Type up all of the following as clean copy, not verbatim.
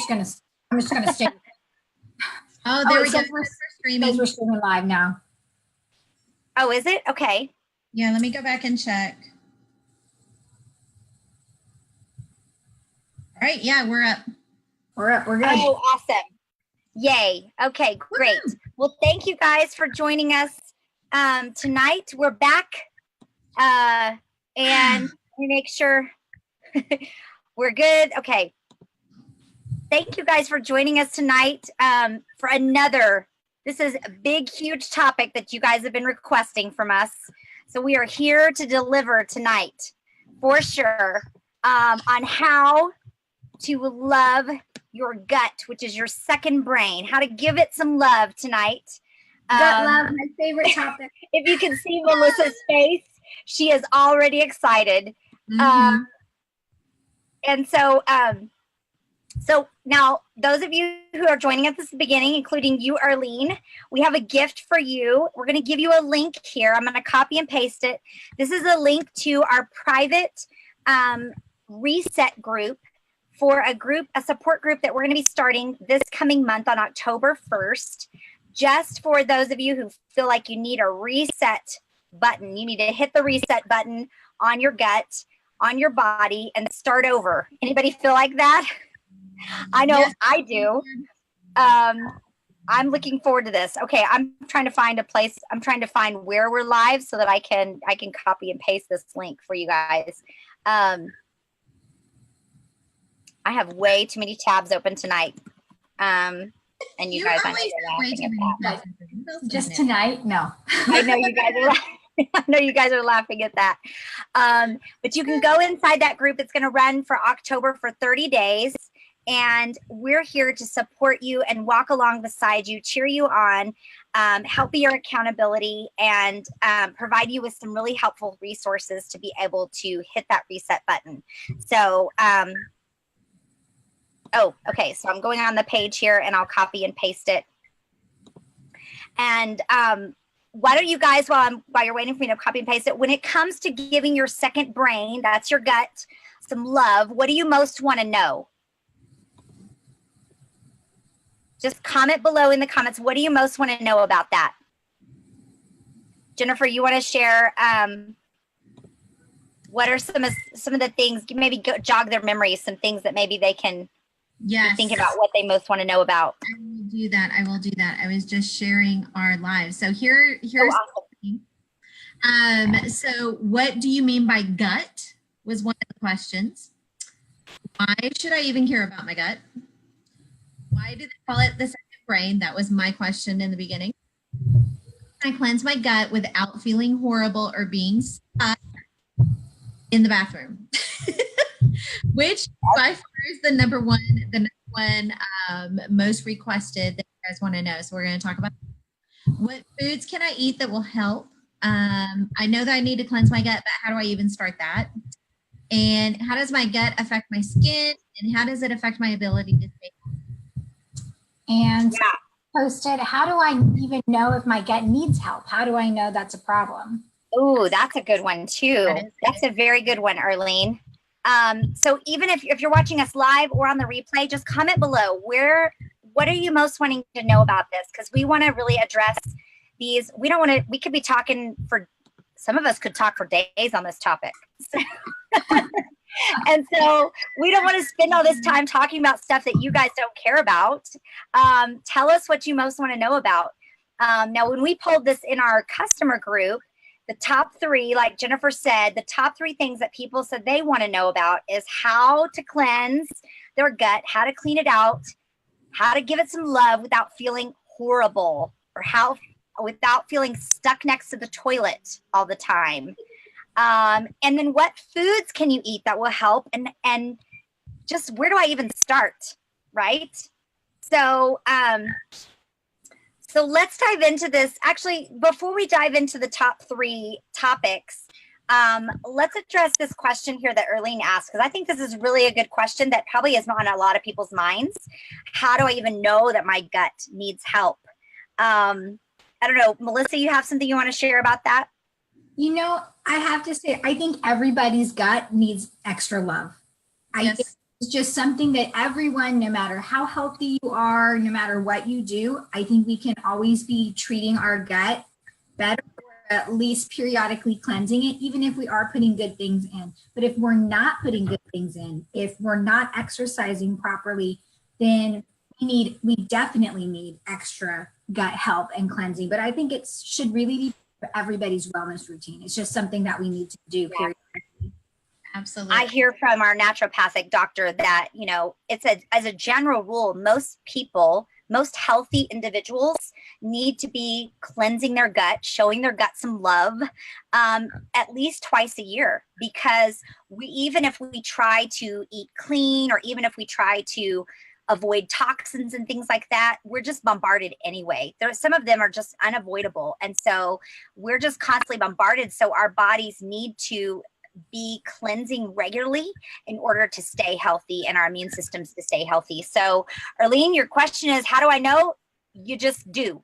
I'm just gonna stay. Oh, there we go. We're streaming. We're streaming live now. Oh, is it? Okay. Yeah, let me go back and check. All right, yeah, we're up. We're good. Oh, awesome. Yay. Okay, great. Well, thank you guys for joining us tonight. We're back and we make sure we're good. Okay. Thank you guys for joining us tonight for this is a big, huge topic that you guys have been requesting from us. So we are here to deliver tonight for sure on how to love your gut, which is your second brain, how to give it some love tonight. Gut love, my favorite topic. If you can see Melissa's face, she is already excited. Mm-hmm. And so now those of you who are joining us at the beginning, including you, Arlene, we have a gift for you. We're going to give you a link here. I'm going to copy and paste it. This is a link to our private reset group for a support group that we're going to be starting this coming month on October 1st. Just for those of you who feel like you need a reset button, you need to hit the reset button on your gut, on your body, and start over. Anybody feel like that? I know yes. I do. I'm looking forward to this. Okay, I'm trying to find a place. I'm trying to find where we're live so that I can copy and paste this link for you guys. I have way too many tabs open tonight. And you guys, I know you're laughing at that. Just tonight? No. I know you guys are laughing. I know you guys are laughing at that. But you can go inside that group. It's going to run for October for 30 days. And we're here to support you and walk along beside you, cheer you on, help your accountability, and provide you with some really helpful resources to be able to hit that reset button. So, okay. So I'm going on the page here and I'll copy and paste it. And why don't you guys, while you're waiting for me to copy and paste it, when it comes to giving your second brain, that's your gut, some love, what do you most want to know? Just comment below in the comments. What do you most want to know about that? Jennifer, you want to share what are some of the things, maybe jog their memories, some things that maybe they can think about what they most want to know about. I will do that. I was just sharing our lives. So here's awesome. So what do you mean by gut was one of the questions. Why should I even care about my gut? Why do they call it the second brain? That was my question in the beginning. Can I cleanse my gut without feeling horrible or being stuck in the bathroom? Which by far is the number one most requested that you guys want to know. So we're going to talk about what foods can I eat that will help. I know that I need to cleanse my gut, but how do I even start that? And how does my gut affect my skin? And how does it affect my ability to stay healthy? And posted, how do I even know if my gut needs help? How do I know that's a problem? Oh, that's a good one too. That's a very good one, Arlene. So even if you're watching us live or on the replay, just comment below what are you most wanting to know about this? Because we want to really address these. We could be talking some of us could talk for days on this topic. And so we don't want to spend all this time talking about stuff that you guys don't care about. Tell us what you most want to know about. Now, when we pulled this in our customer group, the top 3, like Jennifer said, the top 3 things that people said they want to know about is how to cleanse their gut, how to clean it out, how to give it some love without feeling horrible, or without feeling stuck next to the toilet all the time. And then what foods can you eat that will help, and just where do I even start, right? So so let's dive into this. Actually, before we dive into the top 3 topics, let's address this question here that Arlene asked, because I think this is really a good question that probably is not on a lot of people's minds. How do I even know that my gut needs help? I don't know, Melissa, you have something you want to share about that? You know, I have to say, I think everybody's gut needs extra love. Yes. It's just something that everyone, no matter how healthy you are, no matter what you do, I think we can always be treating our gut better, or at least periodically cleansing it, even if we are putting good things in. But if we're not putting good things in, if we're not exercising properly, then we definitely need extra gut help and cleansing. But I think it should really be for everybody's wellness routine. It's just something that we need to do periodically. Absolutely. I hear from our naturopathic doctor that, you know, as a general rule, most people, most healthy individuals need to be cleansing their gut, showing their gut some love, at least twice a year, because even if we try to eat clean, or even if we try to avoid toxins and things like that, we're just bombarded anyway. Some of them are just unavoidable. And so we're just constantly bombarded. So our bodies need to be cleansing regularly in order to stay healthy and our immune systems to stay healthy. So Arlene, your question is, how do I know? You just do.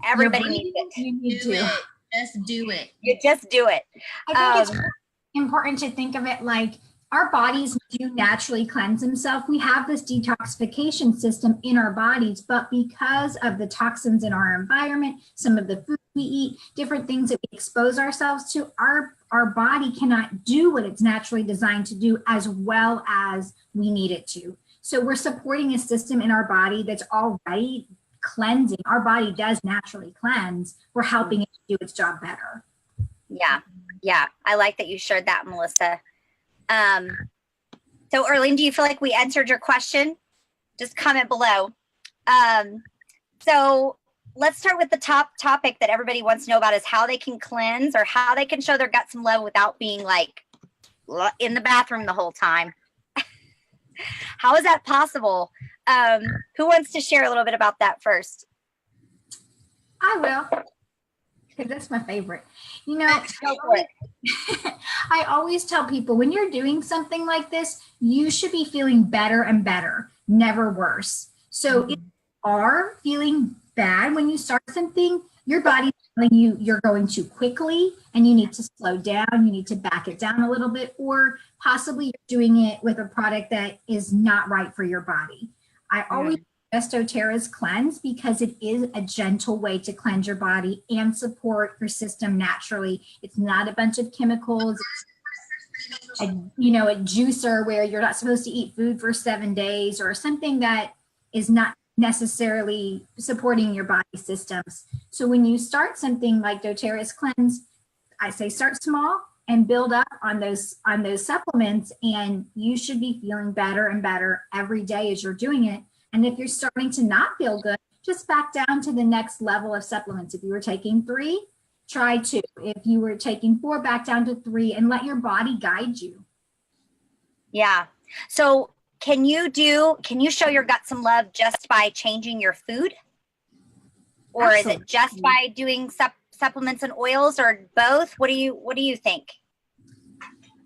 Everybody needs it. You need Do to. it. Just do it. You just do it. I think it's important to think of it like our bodies do naturally cleanse themselves. We have this detoxification system in our bodies, but because of the toxins in our environment, some of the food we eat, different things that we expose ourselves to, our body cannot do what it's naturally designed to do as well as we need it to. So we're supporting a system in our body that's already cleansing. Our body does naturally cleanse. We're helping it to do its job better. Yeah. I like that you shared that, Melissa. So Arlene, do you feel like we answered your question? Just comment below. So let's start with the top topic that everybody wants to know about, is how they can cleanse, or how they can show their gut some love without being like in the bathroom the whole time. How is that possible? Who wants to share a little bit about that first? I will, because that's my favorite. You know, Go for it. I always tell people, when you're doing something like this, you should be feeling better and better, never worse. So if you are feeling bad when you start something, your body's telling you you're going too quickly and you need to slow down, you need to back it down a little bit, or possibly you're doing it with a product that is not right for your body. I always suggest doTERRA's cleanse because it is a gentle way to cleanse your body and support your system naturally. It's not a bunch of chemicals. It's a juicer where you're not supposed to eat food for 7 days, or something that is not necessarily supporting your body systems. So when you start something like doTERRA's cleanse, I say start small and build up on those supplements, and you should be feeling better and better every day as you're doing it. And if you're starting to not feel good, just back down to the next level of supplements. If you were taking 3, try 2. If you were taking 4, back down to 3, and let your body guide you. Yeah. So can you show your gut some love just by changing your food? Or Absolutely. Is it just by doing supplements and oils, or both? What do you think?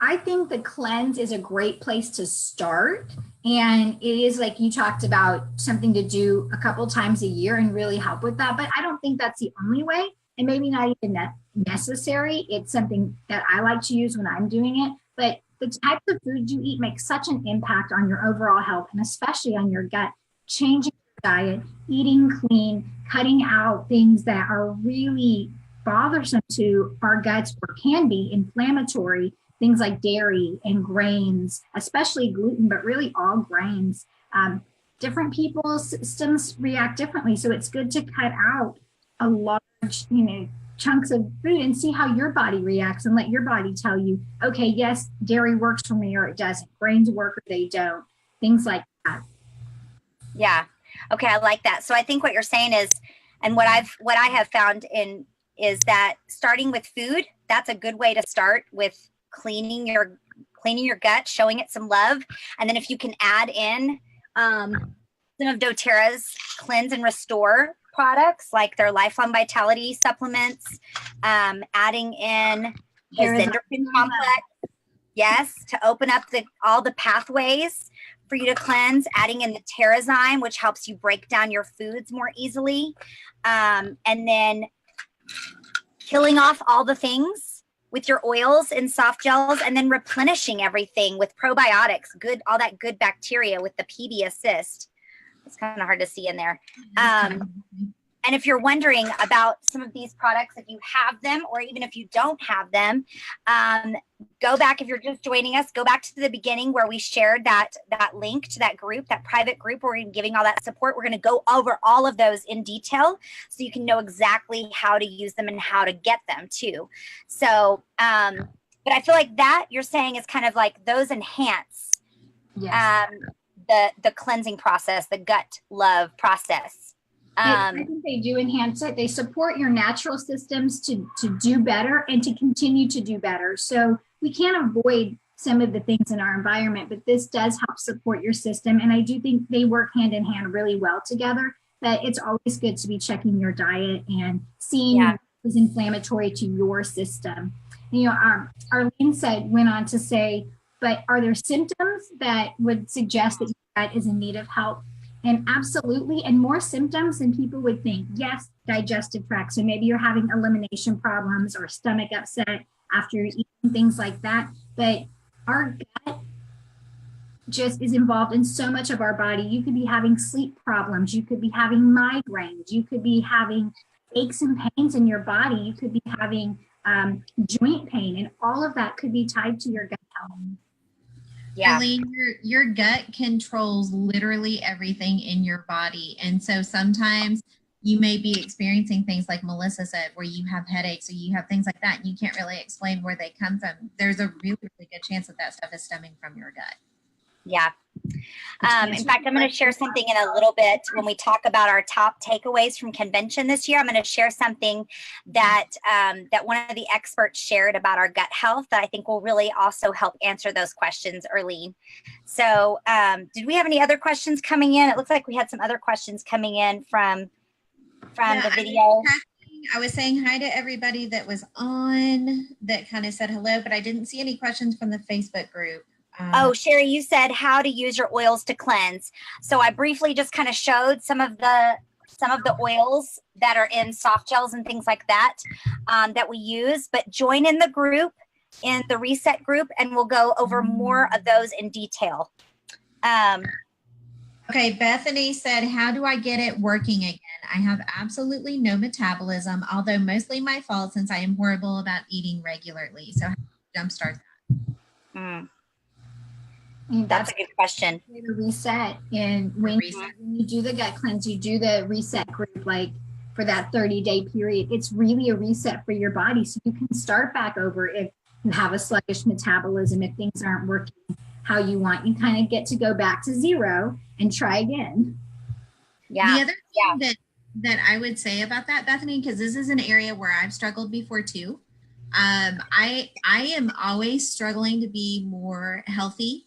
I think the cleanse is a great place to start. And it is, like you talked about, something to do a couple times a year and really help with that. But I don't think that's the only way, and maybe not even necessary. It's something that I like to use when I'm doing it. But the types of food you eat make such an impact on your overall health, and especially on your gut. Changing your diet, eating clean, cutting out things that are really bothersome to our guts or can be inflammatory, things like dairy and grains, especially gluten, but really all grains. Different people's systems react differently. So it's good to cut out a large, chunks of food and see how your body reacts, and let your body tell you, okay, yes, dairy works for me, or it doesn't. Grains work or they don't. Things like that. Yeah. Okay, I like that. So I think what you're saying is, and what I have found is that starting with food, that's a good way to start with cleaning your gut, showing it some love. And then if you can add in some of doTERRA's cleanse and restore products, like their lifelong vitality supplements, adding in the Zenderpin complex, yes, to open up all the pathways for you to cleanse, adding in the TerraZyme, which helps you break down your foods more easily, and then killing off all the things with your oils and soft gels, and then replenishing everything with probiotics, all that good bacteria with the PB Assist. It's kind of hard to see in there. And if you're wondering about some of these products, if you have them, or even if you don't have them, go back, if you're just joining us, go back to the beginning where we shared that link to that group, that private group where we're giving all that support. We're going to go over all of those in detail so you can know exactly how to use them and how to get them too. So, but I feel like that you're saying is kind of like those enhance the cleansing process, the gut love process. I think they do enhance it. They support your natural systems to do better and to continue to do better. So we can't avoid some of the things in our environment, but this does help support your system. And I do think they work hand in hand really well together, that it's always good to be checking your diet and seeing what is inflammatory to your system. You know, Arlene went on to say, but are there symptoms that would suggest that your gut is in need of help? And absolutely, and more symptoms than people would think. Yes, digestive tract. So maybe you're having elimination problems or stomach upset after you're eating, things like that. But our gut just is involved in so much of our body. You could be having sleep problems. You could be having migraines. You could be having aches and pains in your body. You could be having joint pain. And all of that could be tied to your gut health. Yeah. Arlene, your gut controls literally everything in your body. And so sometimes you may be experiencing things like Melissa said, where you have headaches or you have things like that, and you can't really explain where they come from. There's a really, really good chance that stuff is stemming from your gut. Yeah. In fact, I'm going to share something in a little bit when we talk about our top takeaways from convention this year. I'm going to share something that that one of the experts shared about our gut health that I think will really also help answer those questions, Arlene. So did we have any other questions coming in? It looks like we had some other questions coming in from the video. I was saying hi to everybody that was on that kind of said hello, but I didn't see any questions from the Facebook group. Oh, Sherry, you said how to use your oils to cleanse. So I briefly just kind of showed some of the oils that are in soft gels and things like that that we use. But join in the group, in the reset group, and we'll go over more of those in detail. Okay, Bethany said, how do I get it working again? I have absolutely no metabolism, although mostly my fault since I am horrible about eating regularly. So how do I jumpstart that? That's a good question. The reset. And when you do the gut cleanse, you do the reset group, like for that 30-day period. It's really a reset for your body. So you can start back over if you have a sluggish metabolism, if things aren't working how you want. You kind of get to go back to zero and try again. Yeah. The other thing that I would say about that, Bethany, because this is an area where I've struggled before too. I am always struggling to be more healthy.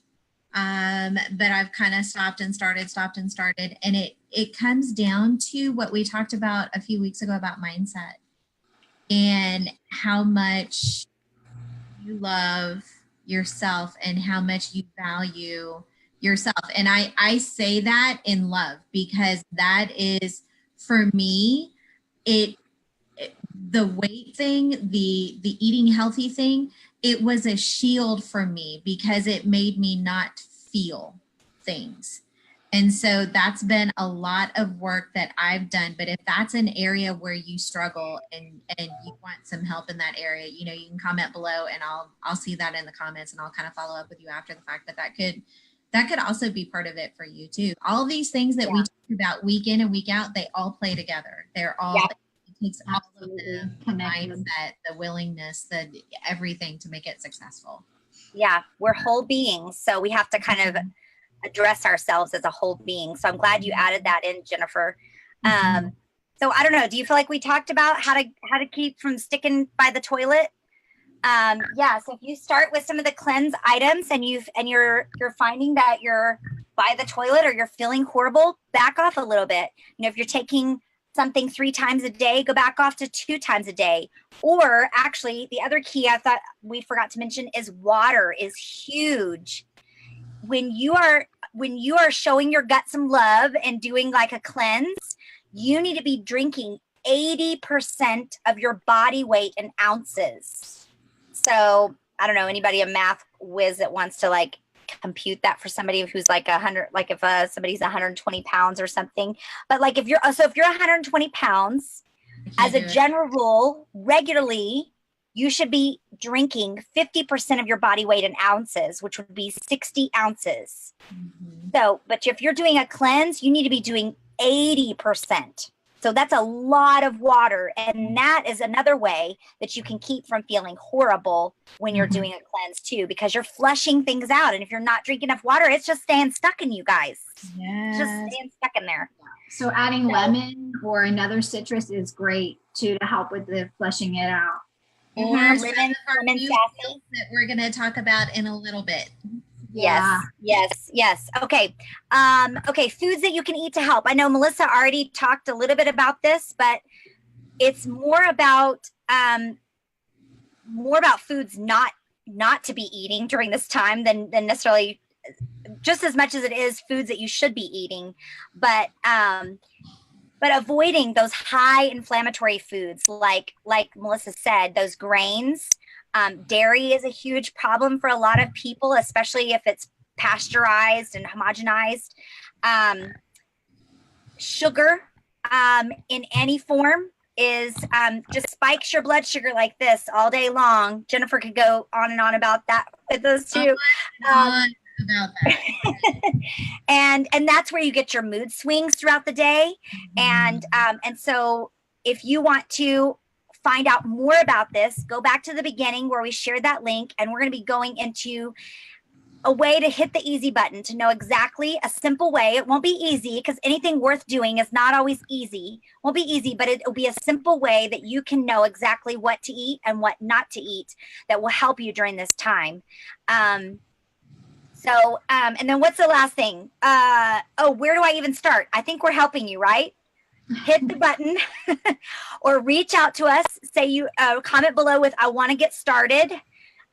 But I've kind of stopped and started. And it comes down to what we talked about a few weeks ago about mindset and how much you love yourself and how much you value yourself. And I say that in love, because that is, for me, the weight thing, the eating healthy thing, it was a shield for me because it made me not feel things. And so that's been a lot of work that I've done. But if that's an area where you struggle and you want some help in that area, you know, you can comment below and I'll see that in the comments and I'll kind of follow up with you after the fact. But that could also be part of it for you too. All of these things that we talk about week in and week out, they all play together. They're all it takes all of the mindset, the willingness, everything to make it successful. Yeah, we're whole beings, so we have to kind of address ourselves as a whole being. So I'm glad you added that in, Jennifer. So I don't know, do you feel like we talked about how to keep from sticking by the toilet? So if you start with some of the cleanse items and you're finding that you're by the toilet or you're feeling horrible, back off a little bit. You know, if you're taking something 3 times a day, go back off to 2 times a day. Or actually, the other key I thought we forgot to mention is water is huge. When you are showing your gut some love and doing like a cleanse, you need to be drinking 80% of your body weight in ounces. So I don't know, anybody a math whiz that wants to like compute that for somebody who's like 100, like if somebody's 120 pounds or something. But like if you're 120 pounds, as a general rule, regularly, you should be drinking 50% of your body weight in ounces, which would be 60 ounces. So, but if you're doing a cleanse, you need to be doing 80%. So that's a lot of water. And that is another way that you can keep from feeling horrible when you're doing a cleanse too, because you're flushing things out. And if you're not drinking enough water, it's just staying stuck in you guys. It's just staying stuck in there. So adding lemon or another citrus is great too, to help with the flushing it out. Or lemon that we're going to talk about in a little bit. Yes. Okay. Okay. Foods that you can eat to help. I know Melissa already talked a little bit about this, but it's more about foods not to be eating during this time than necessarily, just as much as it is foods that you should be eating, but avoiding those high inflammatory foods, like Melissa said, those grains. Dairy is a huge problem for a lot of people, especially if it's pasteurized and homogenized. Sugar in any form is just spikes your blood sugar like this all day long. Jennifer could go on and on about that with those two. About that. and that's where you get your mood swings throughout the day. And so if you want to find out more about this, go back to the beginning where we shared that link, and we're going to be going into a way to hit the easy button to know exactly a simple way. It won't be easy because anything worth doing is not always easy. Won't be easy, but it'll be a simple way that you can know exactly what to eat and what not to eat that will help you during this time. And then what's the last thing? Where do I even start? I think we're helping you, right? Hit the button or reach out to us. Say you comment below with, I want to get started.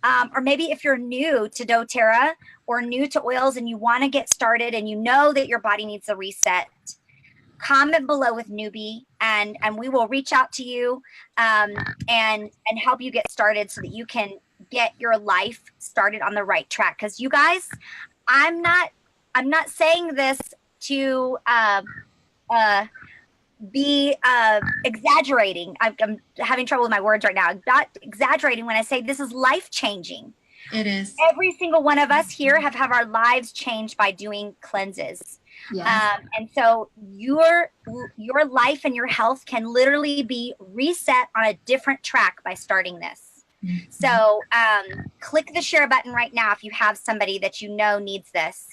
Or maybe if you're new to doTERRA or new to oils and you want to get started and you know that your body needs a reset, comment below with newbie and we will reach out to you and help you get started so that you can get your life started on the right track. Because you guys, I'm not saying this to be exaggerating. I'm having trouble with my words right now. I'm not exaggerating when I say this is life changing. It is. Every single one of us here have our lives changed by doing cleanses. Yes. And so your life and your health can literally be reset on a different track by starting this. Mm-hmm. So click the share button right now if you have somebody that you know needs this.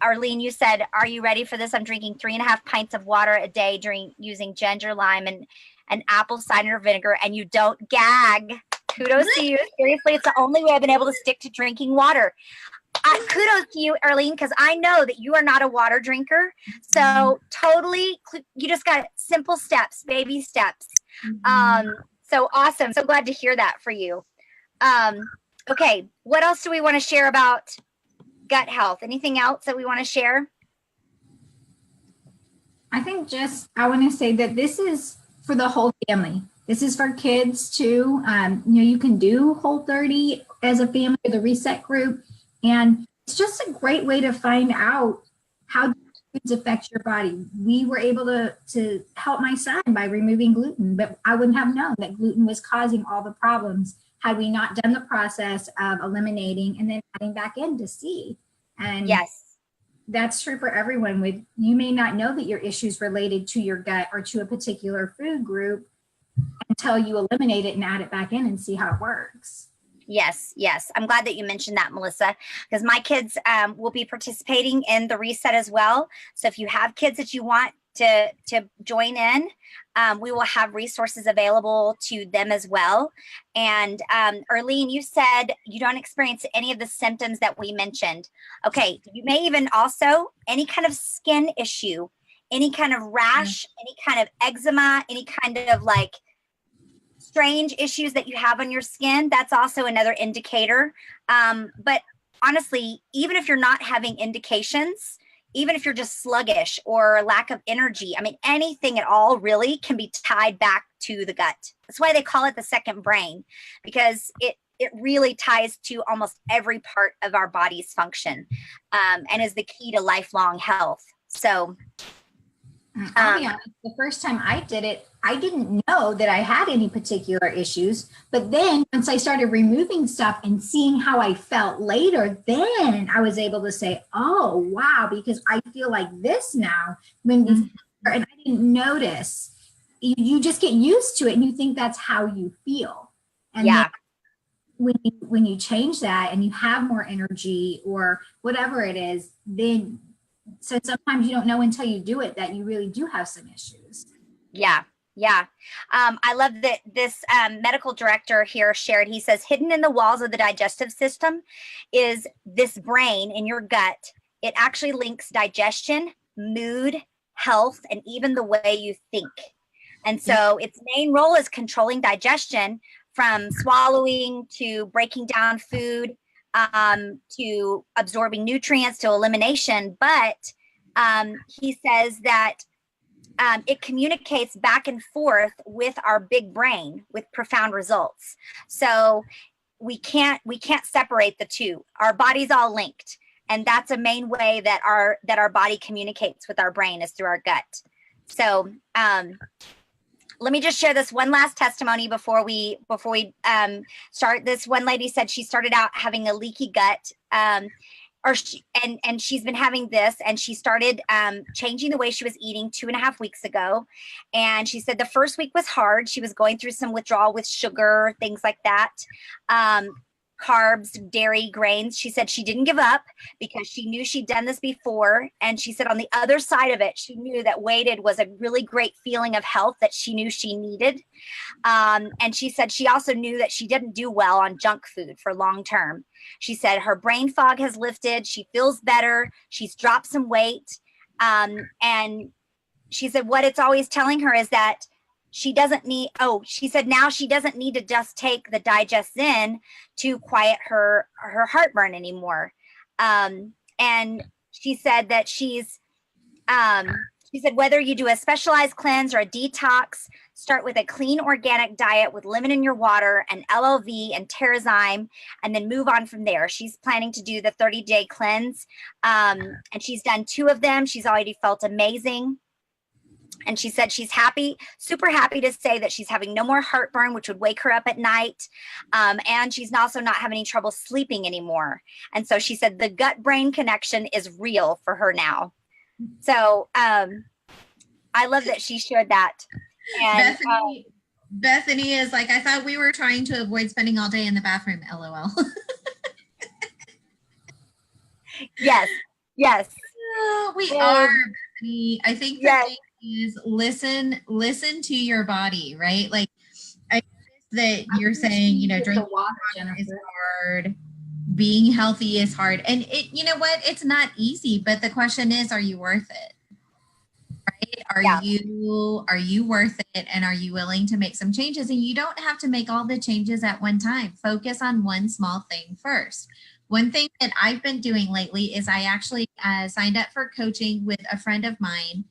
Arlene, you said, are you ready for this? I'm drinking 3.5 pints of water a day using ginger, lime, and apple cider vinegar, and you don't gag. Kudos to you. Seriously, it's the only way I've been able to stick to drinking water. Kudos to you, Arlene, because I know that you are not a water drinker. So totally, you just got simple steps, baby steps. So awesome. So glad to hear that for you. Okay, what else do we want to share about gut health? Anything else that we want to share? I think I want to say that this is for the whole family. This is for kids too. You can do Whole30 as a family, the reset group. And it's just a great way to find out how foods affect your body. We were able to help my son by removing gluten, but I wouldn't have known that gluten was causing all the problems had we not done the process of eliminating and then adding back in to see. And yes, that's true for everyone. You may not know that your issues related to your gut or to a particular food group until you eliminate it and add it back in and see how it works. Yes. I'm glad that you mentioned that, Melissa, because my kids will be participating in the reset as well. So if you have kids that you want to join in, we will have resources available to them as well. And Arlene, you said you don't experience any of the symptoms that we mentioned. Okay, you may even also any kind of skin issue, any kind of rash, any kind of eczema, any kind of like strange issues that you have on your skin. That's also another indicator. But honestly, even if you're not having indications, even if you're just sluggish or lack of energy, I mean, anything at all really can be tied back to the gut. That's why they call it the second brain, because it really ties to almost every part of our body's function, and is the key to lifelong health. So I'll be honest, the first time I did it, I didn't know that I had any particular issues. But then once I started removing stuff and seeing how I felt later, then I was able to say, oh, wow, because I feel like this now when before, and I didn't notice. You just get used to it and you think that's how you feel. And yeah, then when you change that and you have more energy or whatever it is, then so sometimes you don't know until you do it that you really do have some issues. yeah. Yeah. I love that this medical director here shared. He says, hidden in the walls of the digestive system is this brain in your gut. It actually links digestion, mood, health, and even the way you think. And so its main role is controlling digestion, from swallowing to breaking down food, to absorbing nutrients to elimination. But he says that it communicates back and forth with our big brain with profound results. So we can't separate the two. Our body's all linked, and that's a main way that our body communicates with our brain is through our gut. So let me just share this one last testimony before we start. This one lady said she started out having a leaky gut, and she's been having this, and she started changing the way she was eating 2.5 weeks ago. And she said the first week was hard. She was going through some withdrawal with sugar, things like that. Carbs, dairy, grains. She said she didn't give up because she knew she'd done this before. And she said on the other side of it, she knew that weighted was a really great feeling of health that she knew she needed. And she said she also knew that she didn't do well on junk food for long term. She said her brain fog has lifted. She feels better. She's dropped some weight. And she said what it's always telling her is that she doesn't need, she said now she doesn't need to just take the Digest-In to quiet her heartburn anymore. And she said that she said whether you do a specialized cleanse or a detox, start with a clean organic diet with lemon in your water and LLV and Terrazyme, and then move on from there. She's planning to do the 30-day cleanse, and she's done 2 of them. She's already felt amazing. And she said she's happy, super happy to say that she's having no more heartburn, which would wake her up at night. And she's also not having any trouble sleeping anymore. And so she said the gut-brain connection is real for her now. So I love that she shared that. And Bethany is like, I thought we were trying to avoid spending all day in the bathroom, LOL. Yes. We are, Bethany. I think the thing is listen to your body, right? Like I noticed that you're saying, drinking water is hard, being healthy is hard. And it, you know what? It's not easy, but the question is, are you worth it? Right? Are you worth it? And are you willing to make some changes? And you don't have to make all the changes at one time. Focus on one small thing first. One thing that I've been doing lately is I actually signed up for coaching with a friend of mine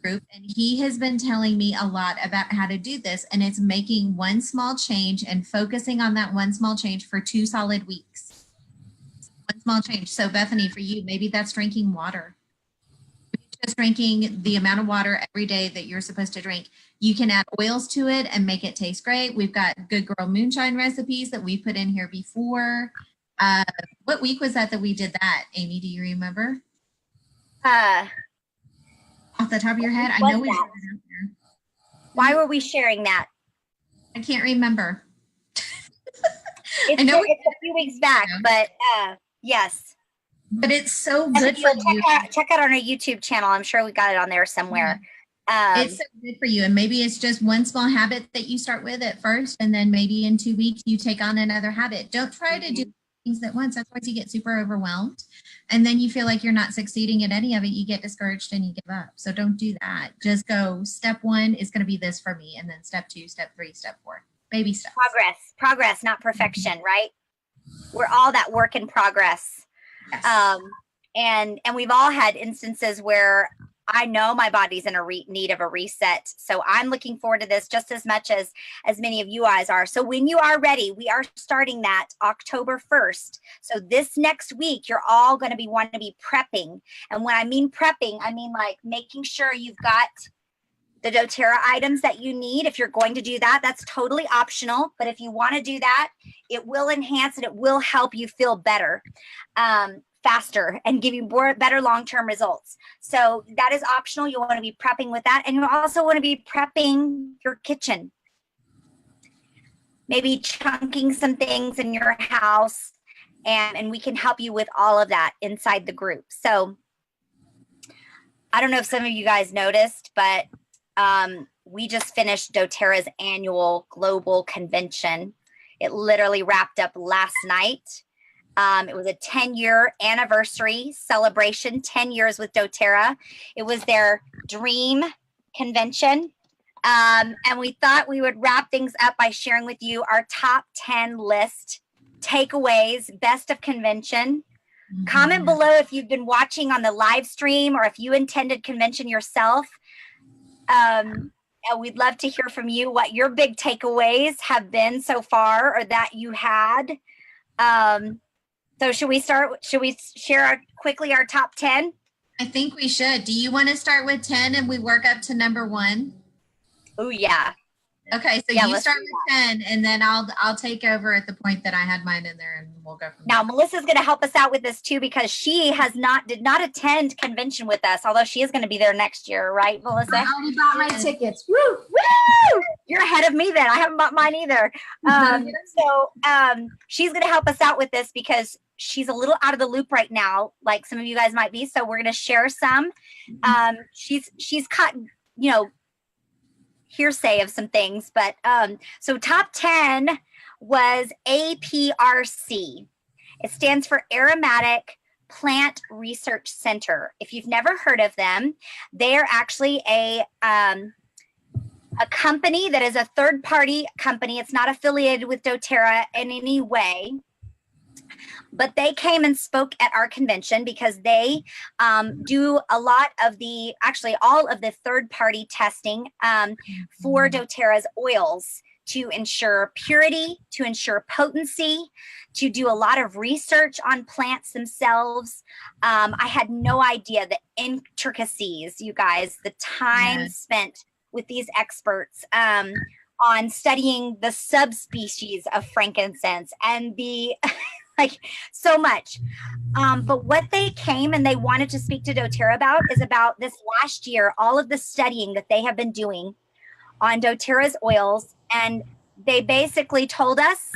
group, and he has been telling me a lot about how to do this, and it's making one small change and focusing on that one small change for 2 solid weeks. One small change. So Bethany, for you, maybe that's drinking water. Just drinking the amount of water every day that you're supposed to drink. You can add oils to it and make it taste great. We've got Good Girl Moonshine recipes that we put in here before. What week was that we did that, Amy? Do you remember? Off the top of your head? I know we did it out there. Why were we sharing that? I can't remember. It's a few weeks back, but yes. But it's so good for you. Check out on our YouTube channel. I'm sure we got it on there somewhere. It's so good for you. And maybe it's just one small habit that you start with at first, and then maybe in 2 weeks you take on another habit. Don't try to do things at once. Otherwise you get super overwhelmed. And then you feel like you're not succeeding at any of it. You get discouraged and you give up. So don't do that. Just go, step 1 is going to be this for me. And then step 2, step 3, step 4. Baby steps. Progress, not perfection, right? We're all that work in progress. Yes. And we've all had instances where I know my body's in a need of a reset. So I'm looking forward to this just as much as many of you guys are. So when you are ready, we are starting that October 1st. So this next week, you're all going to want to be prepping. And when I mean prepping, I mean like making sure you've got the doTERRA items that you need. If you're going to do that, that's totally optional. But if you want to do that, it will enhance and it will help you feel better. Faster and give you better long-term results. So that is optional. You'll want to be prepping with that. And you also want to be prepping your kitchen. Maybe chunking some things in your house, and we can help you with all of that inside the group. So I don't know if some of you guys noticed, but we just finished doTERRA's annual global convention. It literally wrapped up last night. It was a 10-year anniversary celebration, 10 years with doTERRA. It was their dream convention. And we thought we would wrap things up by sharing with you our top 10 list, takeaways, best of convention. Mm-hmm. Comment below if you've been watching on the live stream or if you attended convention yourself. And we'd love to hear from you what your big takeaways have been so far or that you had. So should we start? Should we share quickly our top 10? I think we should. Do you want to start with 10 and we work up to number 1? Oh, yeah. Okay, so you start with 10 and then I'll take over at the point that I had mine in there and we'll go from there. Now, Melissa's going to help us out with this too because she did not attend convention with us, although she is going to be there next year, right, Melissa? I already bought my tickets. Woo! Woo! You're ahead of me then. I haven't bought mine either. She's going to help us out with this because she's a little out of the loop right now, like some of you guys might be. So we're going to share some. She's caught, hearsay of some things, but so top 10 was APRC. It stands for Aromatic Plant Research Center. If you've never heard of them, they are actually a company that is a third-party company. It's not affiliated with doTERRA in any way. But they came and spoke at our convention because they do a lot of all of the third-party testing for doTERRA's oils to ensure purity, to ensure potency, to do a lot of research on plants themselves. I had no idea the intricacies, you guys, the time spent with these experts on studying the subspecies of frankincense and the so much. But what they came and they wanted to speak to doTERRA about is about this last year, all of the studying that they have been doing on doTERRA's oils. And they basically told us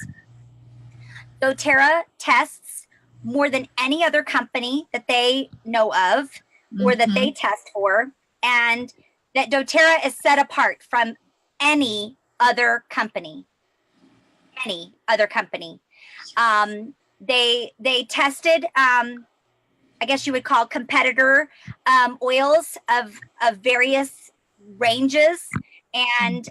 doTERRA tests more than any other company that they know of or that they test for. And that doTERRA is set apart from any other company. They tested, I guess you would call competitor oils of various ranges, and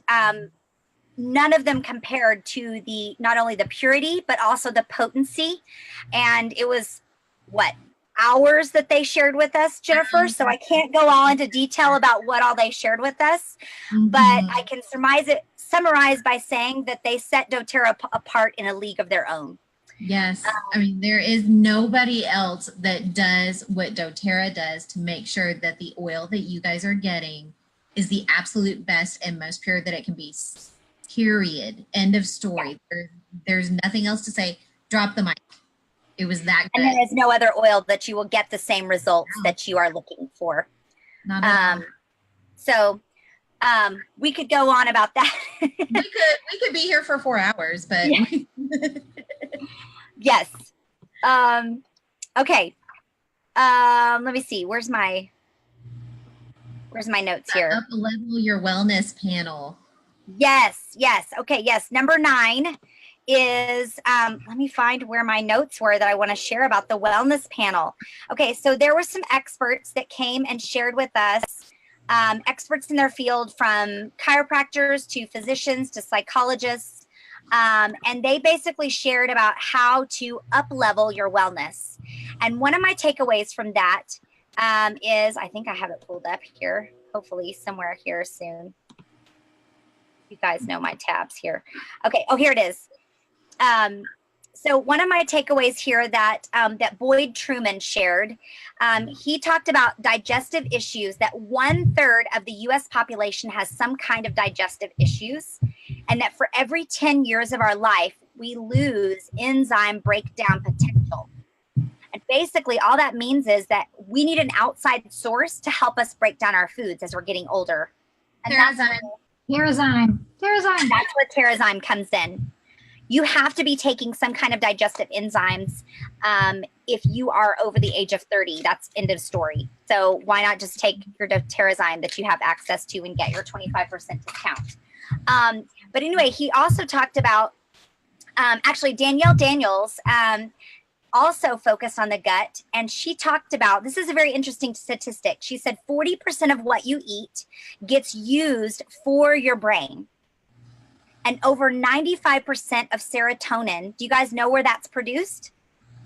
none of them compared to not only the purity, but also the potency. And it was hours that they shared with us, Jennifer. So I can't go all into detail about what all they shared with us, but I can summarize by saying that they set doTERRA apart in a league of their own. Yes. I mean, there is nobody else that does what doTERRA does to make sure that the oil that you guys are getting is the absolute best and most pure that it can be. Period. End of story. Yeah. There's nothing else to say. Drop the mic. It was that good. And there is no other oil that you will get the same results that you are looking for. Not at all. So we could go on about that. we could be here for 4 hours, but yes. Okay. Let me see. Where's my notes here? Up-level your wellness panel. Yes. Okay. Yes. Number 9 is, let me find where my notes were that I want to share about the wellness panel. Okay. So there were some experts that came and shared with us, experts in their field, from chiropractors to physicians to psychologists. And they basically shared about how to up-level your wellness. And one of my takeaways from that is, I think I have it pulled up here, hopefully somewhere here soon. You guys know my tabs here. Okay. Oh, here it is. So one of my takeaways here that that Boyd Truman shared, he talked about digestive issues, that 1/3 of the US population has some kind of digestive issues, and that for every 10 years of our life, we lose enzyme breakdown potential. And basically all that means is that we need an outside source to help us break down our foods as we're getting older. And Terrazyme. That's where Terrazyme comes in. You have to be taking some kind of digestive enzymes if you are over the age of 30. That's end of story. So why not just take your doTERRA that you have access to and get your 25% discount? But anyway, he also talked about, actually Danielle Daniels also focused on the gut, and she talked about, this is a very interesting statistic. She said 40% of what you eat gets used for your brain. And over 95% of serotonin, do you guys know where that's produced?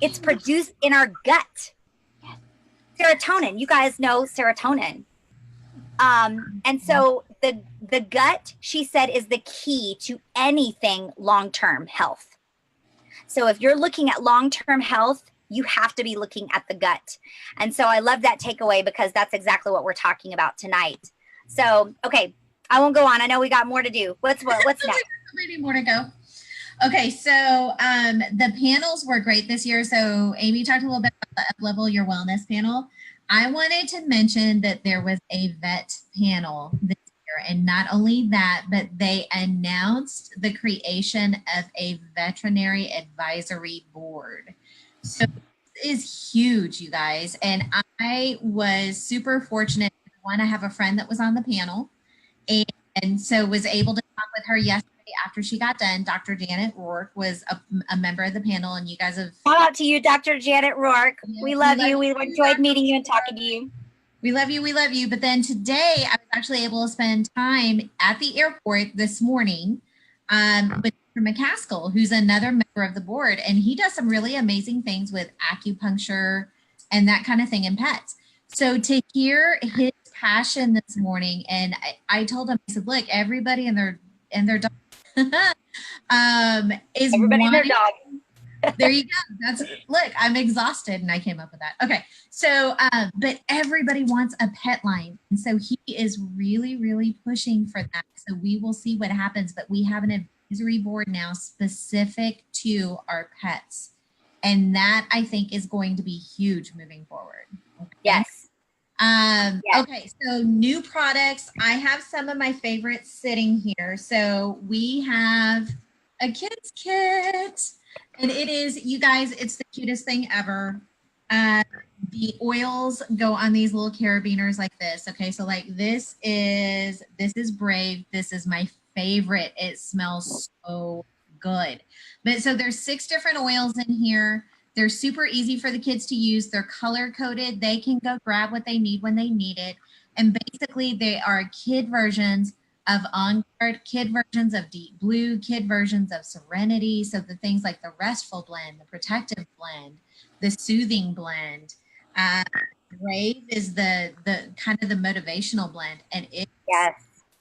It's produced in our gut. Serotonin, you guys know serotonin. And so the gut, she said, is the key to anything long-term health. So if you're looking at long-term health, you have to be looking at the gut. And so I love that takeaway because that's exactly what we're talking about tonight. So, okay, I won't go on. I know we got more to do. What's next? Maybe more to go. Okay, so the panels were great this year. So Amy talked a little bit about the Uplevel Your Wellness panel. I wanted to mention that there was a vet panel this year, and not only that, but they announced the creation of a veterinary advisory board. So this is huge, you guys. And I was super fortunate. One, I have a friend that was on the panel, and so was able to talk with her yesterday after she got done. Dr. Janet Rourke was a member of the panel, and you guys have— Shout out to you, Dr. Janet Rourke. Yeah, we love you. We enjoyed meeting you and talking to you. We love you. We love you. But then today I was actually able to spend time at the airport this morning with Dr. McCaskill, who's another member of the board, and he does some really amazing things with acupuncture and that kind of thing in pets. So to hear his passion this morning, and I told him, I said, look, everybody and their dog is everybody and their dog. There you go. Look, I'm exhausted and I came up with that. Okay. So, but everybody wants a pet line. And so he is really, really pushing for that. So we will see what happens, but we have an advisory board now specific to our pets. And that I think is going to be huge moving forward. Okay? Yes. Yes. Okay, so new products. I have some of my favorites sitting here. So we have a kids kit, and it is, you guys, it's the cutest thing ever. The oils go on these little carabiners like this. Okay, so like this is Brave. This is my favorite. It smells so good. But so there's 6 different oils in here. They're super easy for the kids to use. They're color coded. They can go grab what they need when they need it. And basically they are kid versions of On Guard, kid versions of Deep Blue, kid versions of Serenity. So the things like the Restful blend, the Protective blend, the Soothing blend. Brave is the kind of the motivational blend, and it's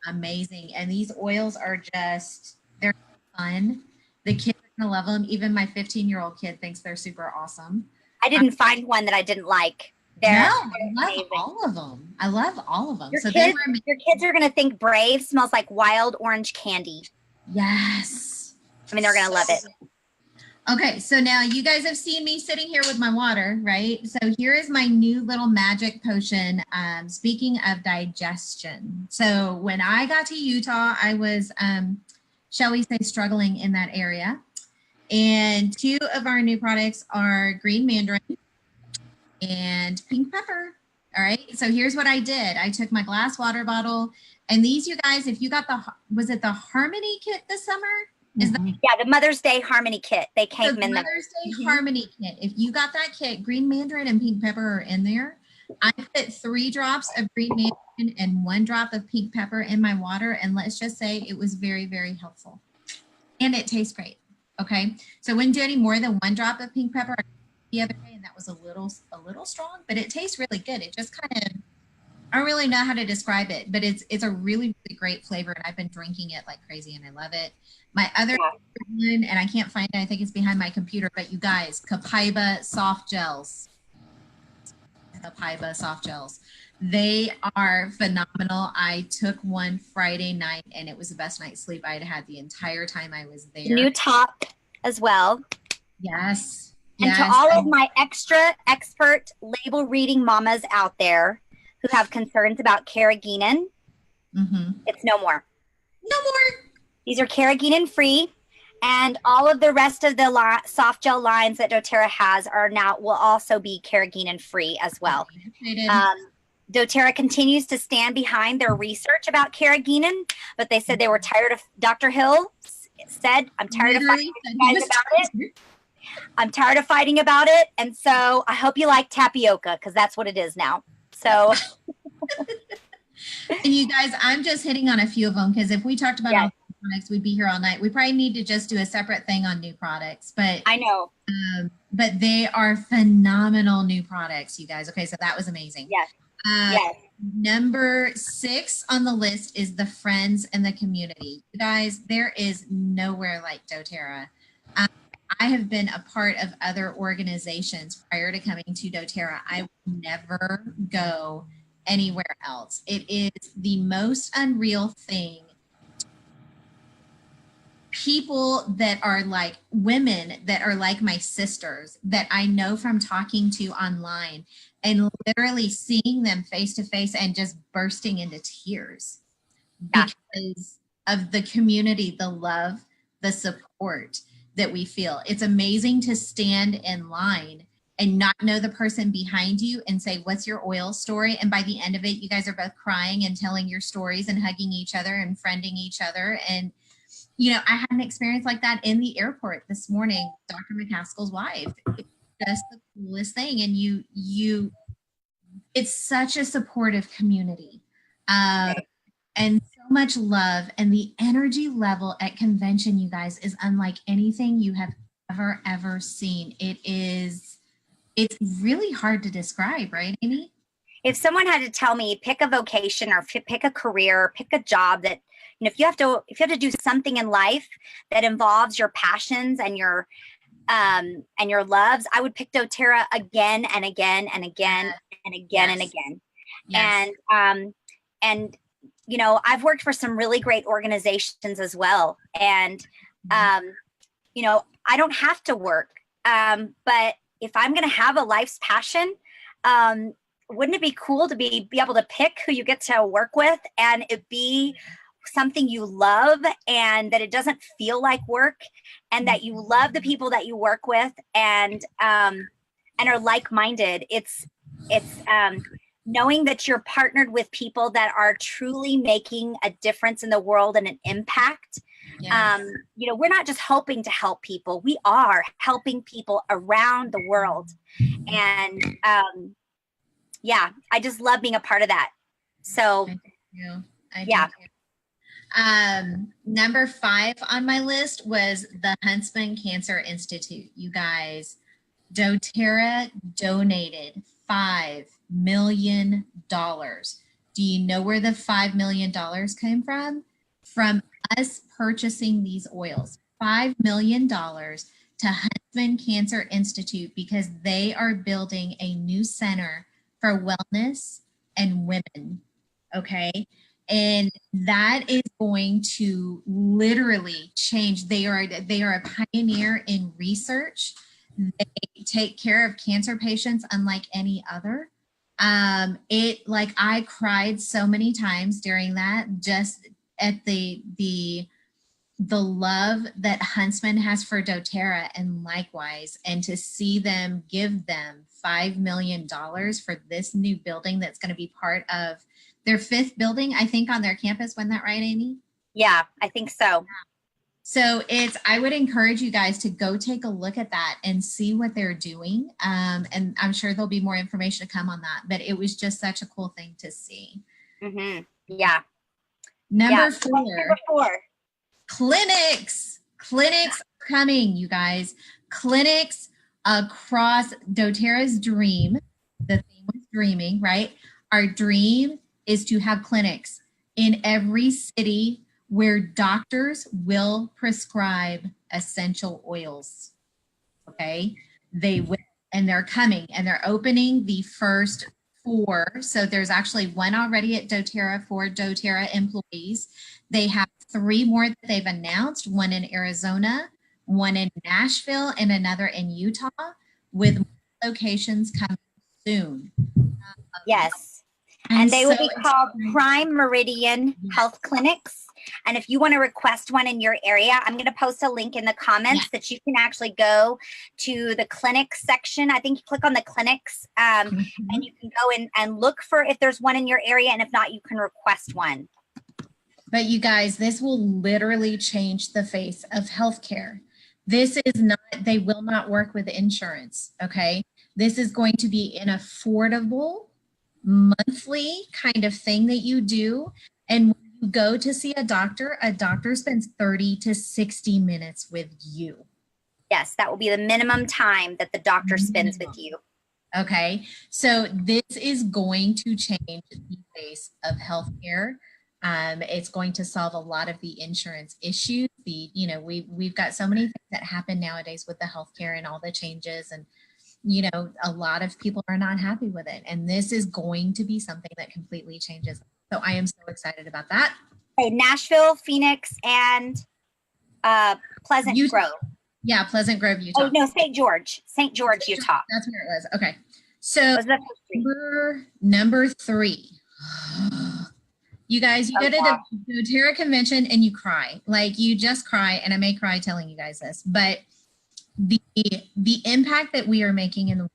amazing. And these oils are just, they're fun. The kids are gonna love them. Even my 15-year-old kid thinks they're super awesome. I didn't find one that I didn't like. I love all of them. I love all of them. Your kids are gonna think Brave smells like wild orange candy. Yes. I mean, they're gonna love it. Okay, so now you guys have seen me sitting here with my water, right? So here is my new little magic potion. Speaking of digestion. So when I got to Utah, I was, shall we say, struggling in that area. And 2 of our new products are green mandarin and pink pepper. All right, so here's what I did. I took my glass water bottle, and these, you guys, if you got was it the Harmony kit this summer? Yeah, the Mother's Day Harmony kit. They came in the Mother's Day Harmony kit. If you got that kit, green mandarin and pink pepper are in there. I put 3 drops of green mandarin and 1 drop of pink pepper in my water, and let's just say it was very, very helpful. And it tastes great. Okay, so when doing more than 1 drop of pink pepper, the other day, and that was a little strong, but it tastes really good. It just kind of, I don't really know how to describe it, but it's a really, really great flavor, and I've been drinking it like crazy, and I love it. My other one, and I can't find it, I think it's behind my computer, but you guys, Copaiba soft gels. Copaiba soft gels. They are phenomenal. I took one Friday night, and it was the best night's sleep I had had the entire time I was there. New top as well. Yes. And yes. to all of my extra expert label reading mamas out there who have concerns about carrageenan, it's no more. No more. These are carrageenan free, and all of the rest of the soft gel lines that doTERRA has will also be carrageenan free as well. doTERRA continues to stand behind their research about carrageenan, but they said they were tired of, Dr. Hill said, I'm tired of fighting with you guys about it. I'm tired of fighting about it. And so I hope you like tapioca, because that's what it is now. So. And you guys, I'm just hitting on a few of them, because if we talked about all the products, we'd be here all night. We probably need to just do a separate thing on new products. But I know. But they are phenomenal new products, you guys. Okay, so that was amazing. Yes. Yes. Number 6 on the list is the friends and the community. You guys, there is nowhere like doTERRA. I have been a part of other organizations prior to coming to doTERRA. I would never go anywhere else. It is the most unreal thing. People that are like women that are like my sisters that I know from talking to online, and literally seeing them face to face and just bursting into tears because of the community, the love, the support that we feel. It's amazing to stand in line and not know the person behind you and say, what's your oil story? And by the end of it, you guys are both crying and telling your stories and hugging each other and friending each other. And, you know, I had an experience like that in the airport this morning, Dr. McCaskill's wife. It's just the coolest thing. And it's such a supportive community. And so much love, and the energy level at convention, you guys, is unlike anything you have ever seen. It's really hard to describe, right, Amy? If someone had to tell me, pick a vocation or pick a career, pick a job that, you know, if you have to do something in life that involves your passions and your loves, I would pick doTERRA again and again and again and again and again. Yes. And you know, I've worked for some really great organizations as well. And, you know, I don't have to work. But if I'm going to have a life's passion, wouldn't it be cool to be able to pick who you get to work with and it be something you love, and that it doesn't feel like work, and that you love the people that you work with and are like-minded. It's knowing that you're partnered with people that are truly making a difference in the world and an impact. Yes. You know, we're not just hoping to help people. We are helping people around the world. And yeah, I just love being a part of that. So yeah. Number 5 on my list was the Huntsman Cancer Institute. You guys, doTERRA donated $5 million. Do you know where the $5 million came from? From us purchasing these oils. $5 million to Huntsman Cancer Institute, because they are building a new center for wellness and women. Okay. And that is going to literally change. They are a pioneer in research. They take care of cancer patients unlike any other. I cried so many times during that, just at the love that Huntsman has for doTERRA, and likewise, and to see them give them $5 million for this new building that's going to be part of their 5th building, I think, on their campus. Wasn't that right, Amy? Yeah, I think so. So I would encourage you guys to go take a look at that and see what they're doing. And I'm sure there'll be more information to come on that, but it was just such a cool thing to see. Mm-hmm. Yeah. Number 4. Clinics. Clinics are coming, you guys. Clinics across doTERRA's dream, the theme was dreaming, right? Our dream is to have clinics in every city where doctors will prescribe essential oils. Okay, they will, and they're coming, and they're opening the first 4. So there's actually 1 already at doTERRA for doTERRA employees. They have 3 more that they've announced, 1 in Arizona, 1 in Nashville, and another in Utah, with locations coming soon. Yes. I'm And they will so be called excited. Prime Meridian Health Clinics. And if you want to request one in your area, I'm going to post a link in the comments that you can actually go to the clinics section. I think you click on the clinics and you can go in and look for if there's one in your area. And if not, you can request one. But you guys, this will literally change the face of healthcare. This is not, they will not work with insurance, okay? This is going to be an affordable monthly kind of thing that you do. And when you go to see a doctor spends 30 to 60 minutes with you. Yes, that will be the minimum time that the doctor spends with you. Okay, so this is going to change the face of healthcare. It's going to solve a lot of the insurance issues. We've got so many things that happen nowadays with the healthcare and all the changes, and a lot of people are not happy with it. And this is going to be something that completely changes. So I am so excited about that. Okay, Nashville, Phoenix, and Pleasant Grove. Yeah, Pleasant Grove, Utah. Oh no, St. George, Utah. That's where it was. Okay, so number 3. You guys, you go to the doTERRA convention and you cry. Like, you just cry, and I may cry telling you guys this, but the impact that we are making in the world,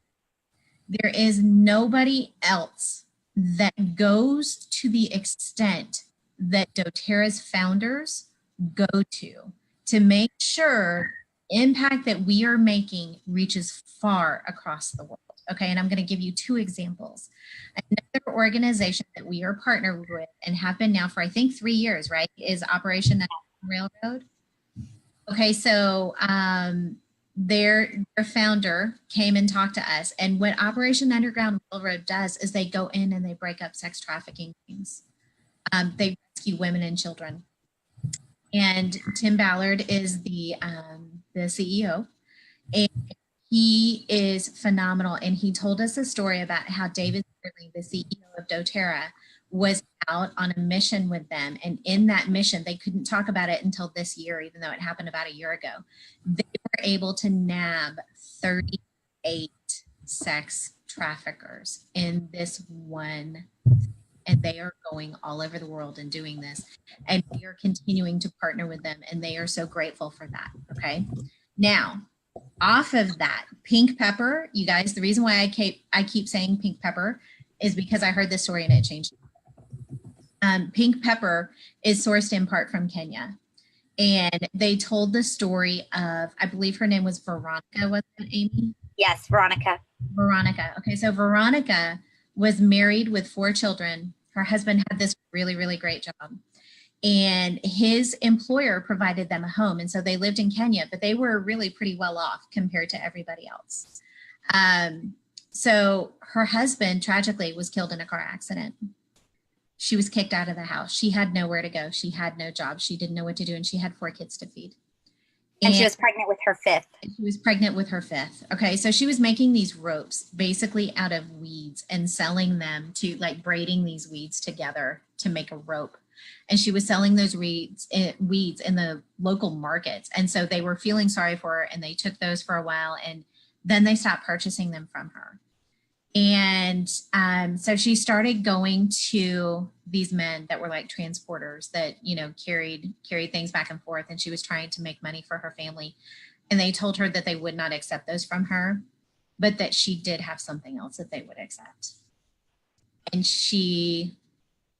there is nobody else that goes to the extent that doTERRA's founders go to make sure impact that we are making reaches far across the world. Okay, and I'm going to give you 2 examples. Another organization that we are partnered with and have been now for, I think, 3 years, right, is Operation Railroad. Okay, so their founder came and talked to us, and what Operation Underground Railroad does is they go in and they break up sex trafficking things. They rescue women and children. And Tim Ballard is the CEO, and he is phenomenal. And he told us a story about how David Sterling, the CEO of doTERRA, was out on a mission with them. And in that mission, they couldn't talk about it until this year, even though it happened about a year ago. They were able to nab 38 sex traffickers in this one, and they are going all over the world and doing this. And we are continuing to partner with them, and they are so grateful for that. Okay. Now, off of that, pink pepper, you guys, the reason why I keep saying pink pepper is because I heard this story and it changed. Pink pepper is sourced in part from Kenya. And they told the story of, I believe her name was Veronica, was it, Amy? Yes, Veronica. Veronica. Okay, so Veronica was married with 4 children. Her husband had this really, really great job. And his employer provided them a home. And so they lived in Kenya, but they were really pretty well off compared to everybody else. So her husband tragically was killed in a car accident. She was kicked out of the house. She had nowhere to go. She had no job. She didn't know what to do. And she had 4 kids to feed. And she was pregnant with her 5th. She was pregnant with her 5th. Okay. So she was making these ropes basically out of weeds and selling them to, like, braiding these weeds together to make a rope. And she was selling those weeds in the local markets. And so they were feeling sorry for her, and they took those for a while, and then they stopped purchasing them from her. And so she started going to these men that were like transporters that, carried things back and forth. And she was trying to make money for her family. And they told her that they would not accept those from her, but that she did have something else that they would accept. And she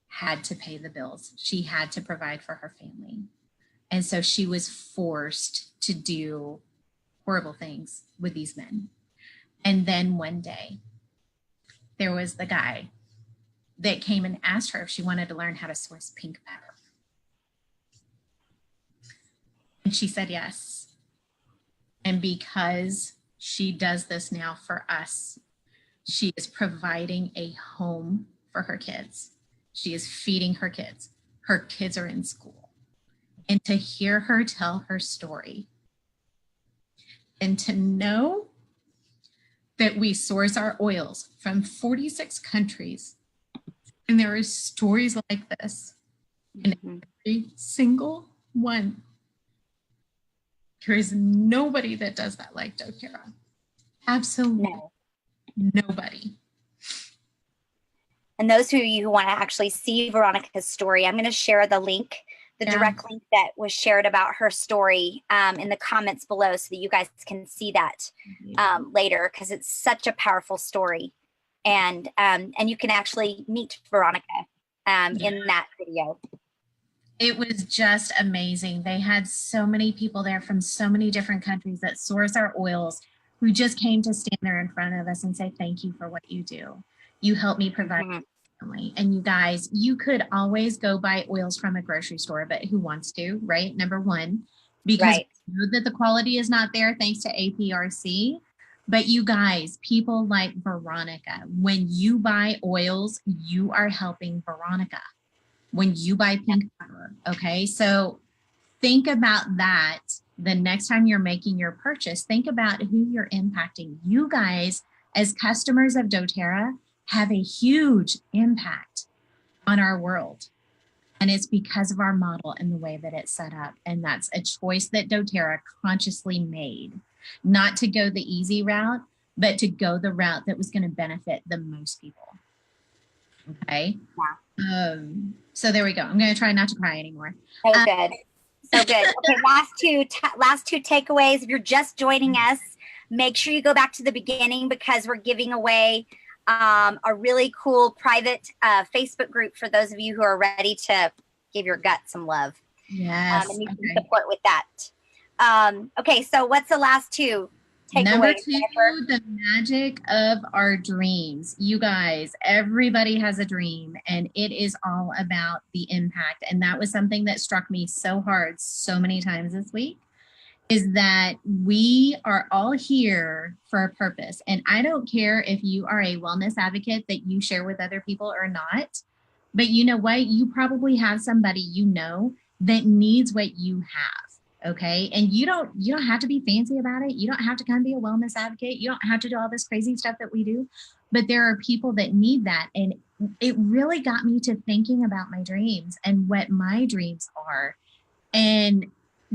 had to pay the bills. She had to provide for her family. And so she was forced to do horrible things with these men. And then one day, there was the guy that came and asked her if she wanted to learn how to source pink pepper. And she said yes. And because She does this now for us. She is providing a home for her kids. She is feeding her kids. Her kids are in school. And to hear her tell her story and to know that we source our oils from 46 countries, and there are stories like this in every single one. There is nobody that does that like doTERRA. Absolutely nobody. And those of you who want to actually see Veronica's story, I'm going to share the link, the direct link that was shared about her story in the comments below so that you guys can see that later, because it's such a powerful story. And you can actually meet Veronica in that video. It was just amazing. They had so many people there from so many different countries that source our oils, who just came to stand there in front of us and say, thank you for what you do. You help me provide family. And you guys, you could always go buy oils from a grocery store, but who wants to, right? Number one, because we know that the quality is not there thanks to APRC. But you guys, people like Veronica, when you buy oils, you are helping Veronica. When you buy pink pepper, okay? So think about that the next time you're making your purchase. Think about who you're impacting. You guys, as customers of doTERRA, have a huge impact on our world. And it's because of our model and the way that it's set up. And that's a choice that doTERRA consciously made, not to go the easy route, but to go the route that was going to benefit the most people. Okay. Yeah. So there we go. I'm going to try not to cry anymore. So good. So good. Okay. Last two takeaways. If you're just joining us, make sure you go back to the beginning, because we're giving away a really cool private Facebook group for those of you who are ready to give your gut some love. Yes. And you can support with that. Okay. So what's the last two? Number two, the magic of our dreams. You guys, everybody has a dream, and it is all about the impact. And that was something that struck me so hard so many times this week, is that we are all here for a purpose. And I don't care if you are a wellness advocate that you share with other people or not, but you know what? You probably have somebody you know that needs what you have. Okay. And you don't have to be fancy about it. You don't have to come be a wellness advocate. You don't have to do all this crazy stuff that we do, but there are people that need that. And it really got me to thinking about my dreams and what my dreams are, and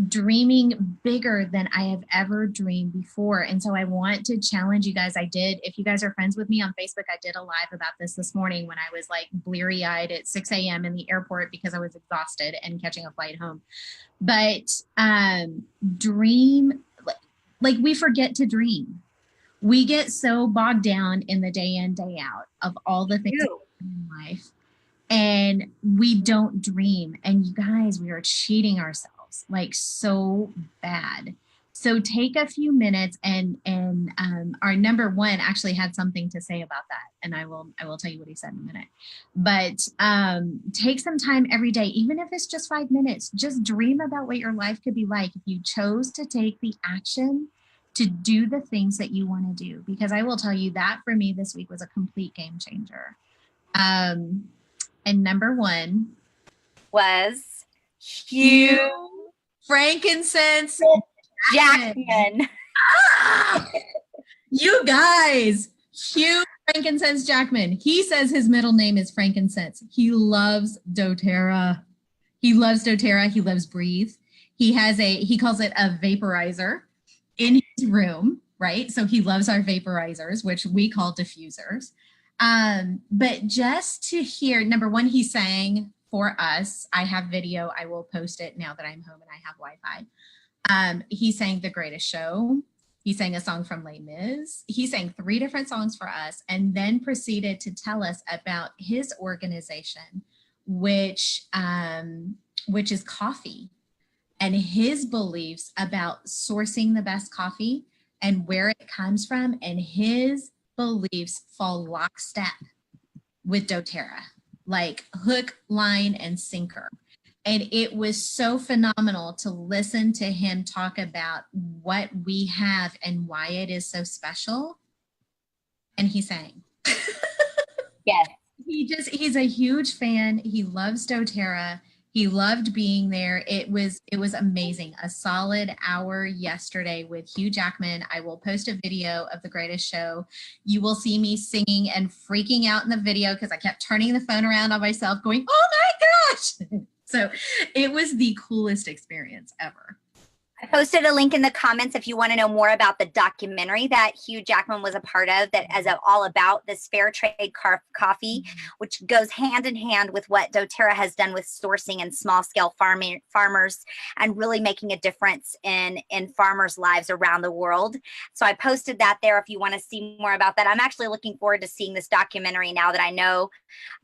dreaming bigger than I have ever dreamed before. And so I want to challenge you guys. If you guys are friends with me on Facebook, I did a live about this morning when I was like bleary eyed at 6 a.m. in the airport because I was exhausted and catching a flight home. But dream, like we forget to dream. We get so bogged down in the day in, day out of all the things in life, and we don't dream. And you guys, we are cheating ourselves like so bad. So take a few minutes, and our number one actually had something to say about that, and I will tell you what he said in a minute. But take some time every day, even if it's just 5 minutes. Just dream about what your life could be like if you chose to take the action to do the things that you want to do. Because I will tell you that for me this week was a complete game changer. And number one was Hugh Frankincense Jackman. You guys, Hugh Frankincense Jackman. He says his middle name is Frankincense. He loves doTERRA. He loves doTERRA. He loves Breathe. He calls it a vaporizer in his room, right? So he loves our vaporizers, which we call diffusers. But just to hear, number one, he sang for us. I have video. I will post it now that I'm home and I have Wi-Fi. He sang The Greatest Show. He sang a song from Les Mis. He sang 3 different songs for us, and then proceeded to tell us about his organization, which is coffee, and his beliefs about sourcing the best coffee and where it comes from. And his beliefs fall lockstep with doTERRA, like hook, line, and sinker. And it was so phenomenal to listen to him talk about what we have and why it is so special. And he sang. Yes. He's a huge fan. He loves doTERRA. He loved being there. It was amazing. A solid hour yesterday with Hugh Jackman. I will post a video of the greatest show. You will see me singing and freaking out in the video because I kept turning the phone around on myself going, oh my gosh. So it was the coolest experience ever. I posted a link in the comments if you want to know more about the documentary that Hugh Jackman was a part of that is all about this fair trade coffee, which goes hand in hand with what doTERRA has done with sourcing and small scale farmers and really making a difference in farmers' lives around the world. So I posted that there if you want to see more about that. I'm actually looking forward to seeing this documentary now that I know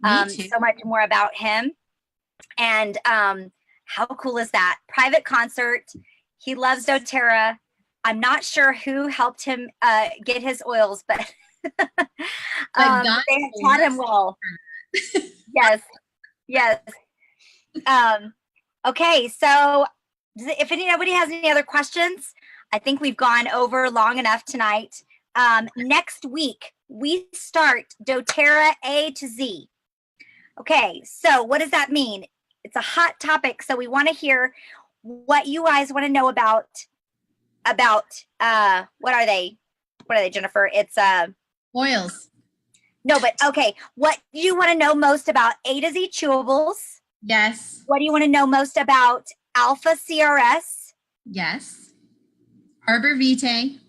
so much more about him. And how cool is that? Private concert. He loves doTERRA. I'm not sure who helped him get his oils, but they have taught him well. Yes, yes. Okay, so if anybody has any other questions, I think we've gone over long enough tonight. Next week, we start doTERRA A to Z. Okay, so what does that mean? It's a hot topic, so we want to hear what you guys want to know about what are they, Jennifer? It's oils. No, but okay, what do you want to know most about A to Z chewables? Yes. What do you want to know most about alpha CRS? Yes. Arbor Vitae,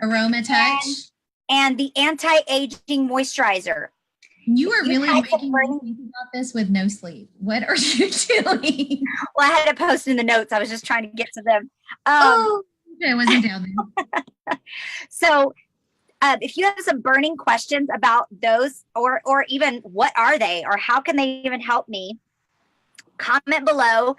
Aroma Touch, and the anti-aging moisturizer. You are really making me think about this with no sleep. What are you doing? Well, I had to post in the notes. I was just trying to get to them. Okay, I wasn't down there. So if you have some burning questions about those or even what are they or how can they even help me, comment below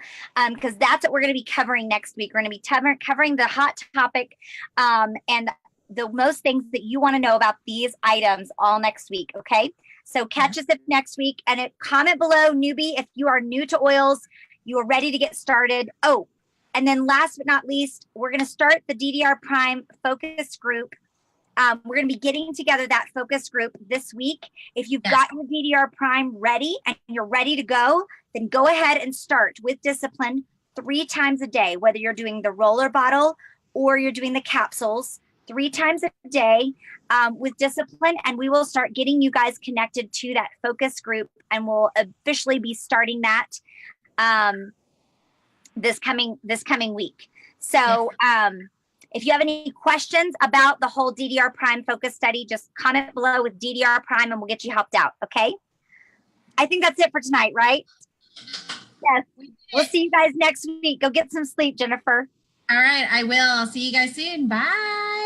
because that's what we're going to be covering next week. We're going to be covering the hot topic and the most things that you want to know about these items all next week. Okay. So catch us up next week and comment below, newbie, if you are new to oils, you are ready to get started. Oh, and then last but not least, we're going to start the DDR Prime focus group. We're going to be getting together that focus group this week. If you've got your DDR Prime ready and you're ready to go, then go ahead and start with discipline 3 times a day, whether you're doing the roller bottle or you're doing the capsules 3 times a day with discipline. And we will start getting you guys connected to that focus group. And we'll officially be starting that this coming week. So if you have any questions about the whole DDR Prime focus study, just comment below with DDR Prime and we'll get you helped out. Okay. I think that's it for tonight, right? Yes. We'll see you guys next week. Go get some sleep, Jennifer. All right. I will. I'll see you guys soon. Bye.